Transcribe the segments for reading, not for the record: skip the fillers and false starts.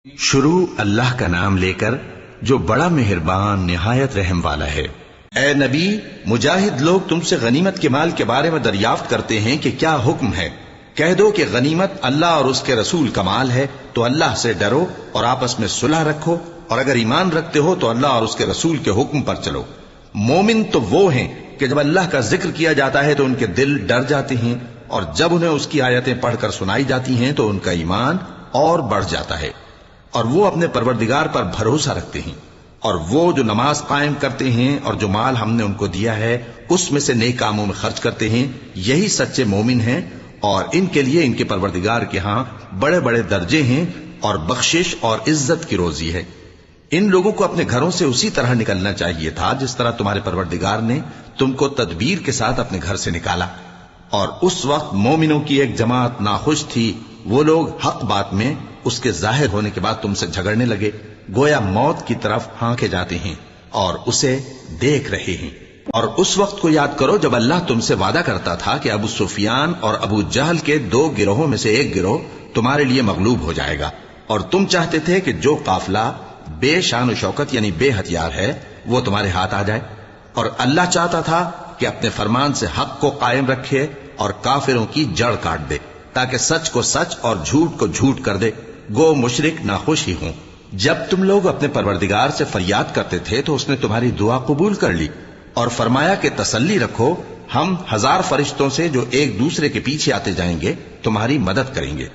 شروع اللہ کا نام لے کر جو بڑا مہربان نہایت رحم والا ہے۔ اے نبی، مجاہد لوگ تم سے غنیمت کے مال کے بارے میں دریافت کرتے ہیں کہ کیا حکم ہے۔ کہہ دو کہ غنیمت اللہ اور اس کے رسول کا مال ہے، تو اللہ سے ڈرو اور آپس میں صلح رکھو، اور اگر ایمان رکھتے ہو تو اللہ اور اس کے رسول کے حکم پر چلو۔ مومن تو وہ ہیں کہ جب اللہ کا ذکر کیا جاتا ہے تو ان کے دل ڈر جاتے ہیں، اور جب انہیں اس کی آیتیں پڑھ کر سنائی جاتی ہیں تو ان کا ایمان اور بڑھ جاتا ہے، اور وہ اپنے پروردگار پر بھروسہ رکھتے ہیں۔ اور وہ جو نماز قائم کرتے ہیں اور جو مال ہم نے ان کو دیا ہے اس میں سے نیک کاموں میں خرچ کرتے ہیں، یہی سچے مومن ہیں، اور ان کے لیے ان کے پروردگار کے ہاں بڑے بڑے درجے ہیں اور بخشش اور عزت کی روزی ہے۔ ان لوگوں کو اپنے گھروں سے اسی طرح نکلنا چاہیے تھا جس طرح تمہارے پروردگار نے تم کو تدبیر کے ساتھ اپنے گھر سے نکالا۔ اور اس وقت مومنوں کی ایک جماعت ناخوش تھی، وہ لوگ حق بات میں اس کے ظاہر ہونے کے بعد تم سے جھگڑنے لگے، گویا موت کی طرف ہانکے جاتے ہیں اور اسے دیکھ رہے ہیں۔ اور اس وقت کو یاد کرو جب اللہ تم سے وعدہ کرتا تھا کہ ابو سفیان اور ابو جہل کے دو گروہوں میں سے ایک گروہ تمہارے لیے مغلوب ہو جائے گا، اور تم چاہتے تھے کہ جو قافلہ بے شان و شوکت یعنی بے ہتھیار ہے وہ تمہارے ہاتھ آ جائے، اور اللہ چاہتا تھا کہ اپنے فرمان سے حق کو قائم رکھے اور کافروں کی جڑ کاٹ دے، تاکہ سچ کو سچ اور جھوٹ کو جھوٹ کر دے، گو مشرک ناخوش ہی ہوں۔ جب تم لوگ اپنے پروردگار سے فریاد کرتے تھے تو اس نے تمہاری دعا قبول کر لی اور فرمایا کہ تسلی رکھو، ہم 1000 فرشتوں سے جو ایک دوسرے کے پیچھے آتے جائیں گے تمہاری مدد کریں گے۔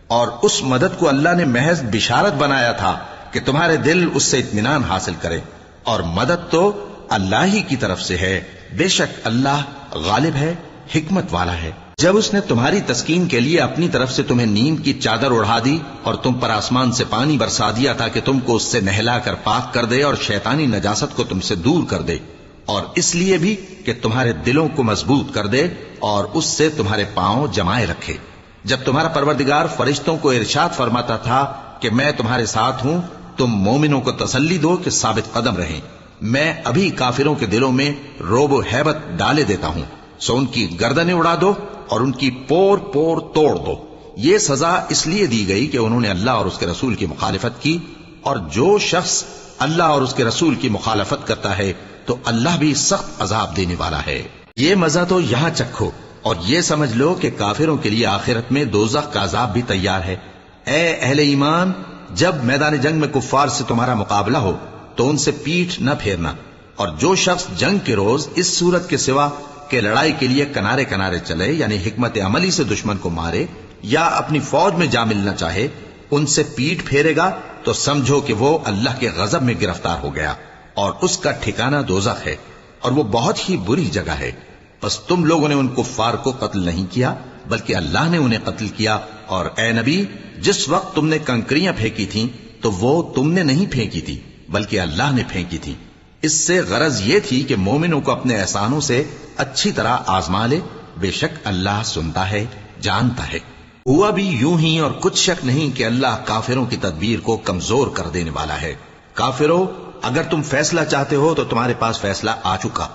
اور اس مدد کو اللہ نے محض بشارت بنایا تھا کہ تمہارے دل اس سے اطمینان حاصل کرے، اور مدد تو اللہ ہی کی طرف سے ہے، بے شک اللہ غالب ہے، حکمت والا ہے۔ جب اس نے تمہاری تسکین کے لیے اپنی طرف سے تمہیں نیند کی چادر اڑا دی اور تم پر آسمان سے پانی برسا دیا تاکہ تم کو اس سے نہلا کر پاک کر دے اور شیطانی نجاست کو تم سے دور کر دے، اور اس لیے بھی کہ تمہارے دلوں کو مضبوط کر دے اور اس سے تمہارے پاؤں جمائے رکھے۔ جب تمہارا پروردگار فرشتوں کو ارشاد فرماتا تھا کہ میں تمہارے ساتھ ہوں، تم مومنوں کو تسلی دو کہ ثابت قدم رہیں، میں ابھی کافروں کے دلوں میں رعب و ہیبت ڈالے دیتا ہوں، سو ان کی گردنیں اڑا دو اور ان کی پور پور توڑ دو۔ یہ سزا اس لیے دی گئی کہ انہوں نے اللہ اور اس کے رسول کی مخالفت کی، اور جو شخص اللہ اور اس کے رسول کی مخالفت کرتا ہے تو اللہ بھی سخت عذاب دینے والا ہے۔ یہ مزہ تو یہاں چکھو، اور یہ سمجھ لو کہ کافروں کے لیے آخرت میں دوزخ کا عذاب بھی تیار ہے۔ اے اہل ایمان، جب میدان جنگ میں کفار سے تمہارا مقابلہ ہو تو ان سے پیٹھ نہ پھیرنا، اور جو شخص جنگ کے روز اس صورت کے سوا کہ لڑائی کے لیے کنارے کنارے چلے یعنی حکمت عملی سے دشمن کو مارے یا اپنی فوج میں جا ملنا چاہے، ان سے پیٹ پھیرے گا تو سمجھو کہ وہ اللہ کے غضب میں گرفتار ہو گیا، اور اس کا ٹھکانہ دوزخ ہے، اور وہ بہت ہی بری جگہ ہے۔ بس تم لوگوں نے ان کفار کو قتل نہیں کیا بلکہ اللہ نے انہیں قتل کیا، اور اے نبی، جس وقت تم نے کنکریاں پھینکی تھیں تو وہ تم نے نہیں پھینکی تھی بلکہ اللہ نے پھینکی تھی۔ اس سے غرض یہ تھی کہ مومنوں کو اپنے احسانوں سے اچھی طرح آزما لے، بے شک اللہ سنتا ہے، جانتا ہے۔ ہوا بھی یوں ہی، اور کچھ شک نہیں کہ اللہ کافروں کی تدبیر کو کمزور کر دینے والا ہے۔ کافروں، اگر تم فیصلہ چاہتے ہو تو تمہارے پاس فیصلہ آ چکا،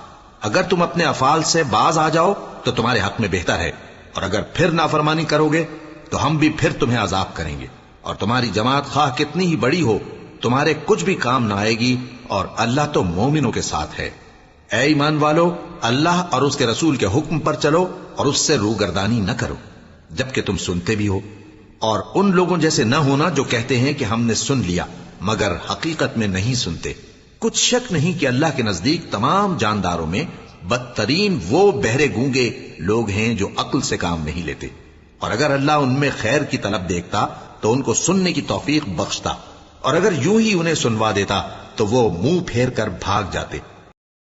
اگر تم اپنے افعال سے باز آ جاؤ تو تمہارے حق میں بہتر ہے، اور اگر پھر نافرمانی کرو گے تو ہم بھی پھر تمہیں عذاب کریں گے، اور تمہاری جماعت خواہ کتنی ہی بڑی ہو تمہارے کچھ بھی کام نہ آئے گی، اور اللہ تو مومنوں کے ساتھ ہے۔ اے ایمان والو، اللہ اور اس کے رسول کے حکم پر چلو اور اس سے روگردانی نہ کرو جبکہ تم سنتے بھی ہو، اور ان لوگوں جیسے نہ ہونا جو کہتے ہیں کہ ہم نے سن لیا مگر حقیقت میں نہیں سنتے۔ کچھ شک نہیں کہ اللہ کے نزدیک تمام جانداروں میں بدترین وہ بہرے گونگے لوگ ہیں جو عقل سے کام نہیں لیتے، اور اگر اللہ ان میں خیر کی طلب دیکھتا تو ان کو سننے کی توفیق بخشتا، اور اگر یوں ہی انہیں سنوا دیتا تو وہ منہ پھیر کر بھاگ جاتے۔